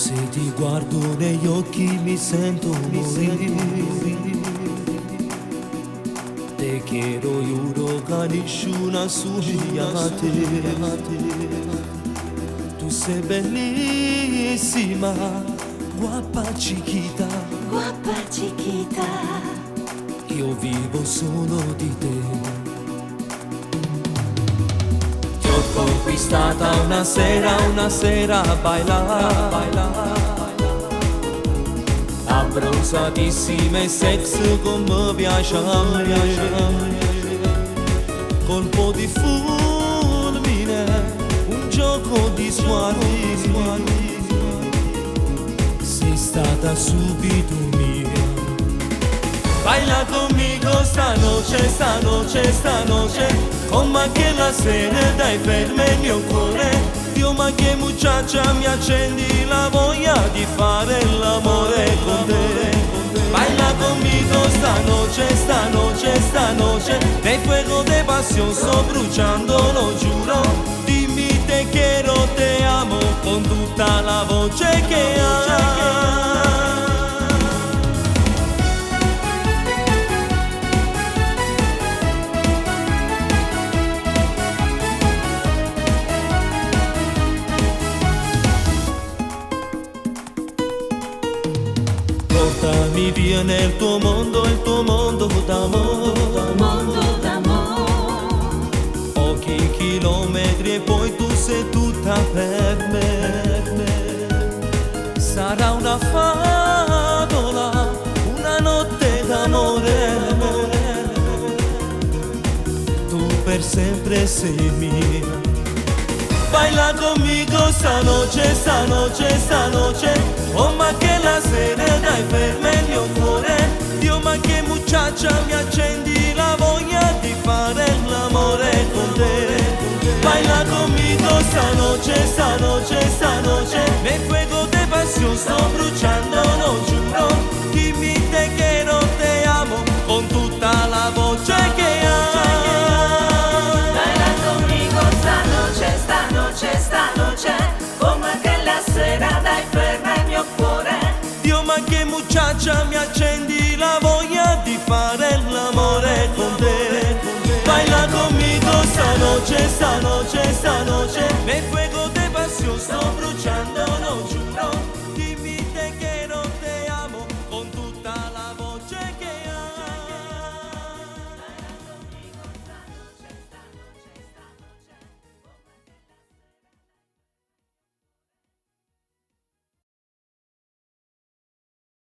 Se ti guardo negli occhi mi sento morire. Te quiero, juro que nessuna soglia a te. Tu sei bellissima, guapa chiquita. Guapa chiquita. Io vivo solo di te. Ti ho conquistata una sera a bailar. Abbronzatissime sex come piace a me. Colpo di fulmine, un gioco di sguardi. Sei stata subito mia. Baila conmigo esta noche, come che la sera dai ferma il mio cuore. Dio ma che muchacha mi accendi la voglia di fare l'amore con te. Baila conmigo esta noche, nel fuego de pasión sto bruciando, lo giuro. Dimmi te quiero, te amo, con tutta la voce che hai. Portami via nel tuo mondo d'amore. Mondo d'amore. Pochi chilometri e poi tu sei tutta per me. Sarà una favola, una notte d'amore. Tu per sempre sei mia. Baila conmigo esta noche, oh ma che la sera dai ferma il mio cuore. Dio ma che muchacha mi accendi la voglia di fare l'amore con te. Baila conmigo esta noche, nel fuego de pasión sto bruciando, lo giuro. Dimmi te quiero, te amo, con tutta la voce che hai. Esta noche, come che la sera dai ferma il mio cuore. Dio ma che muchacha mi accendi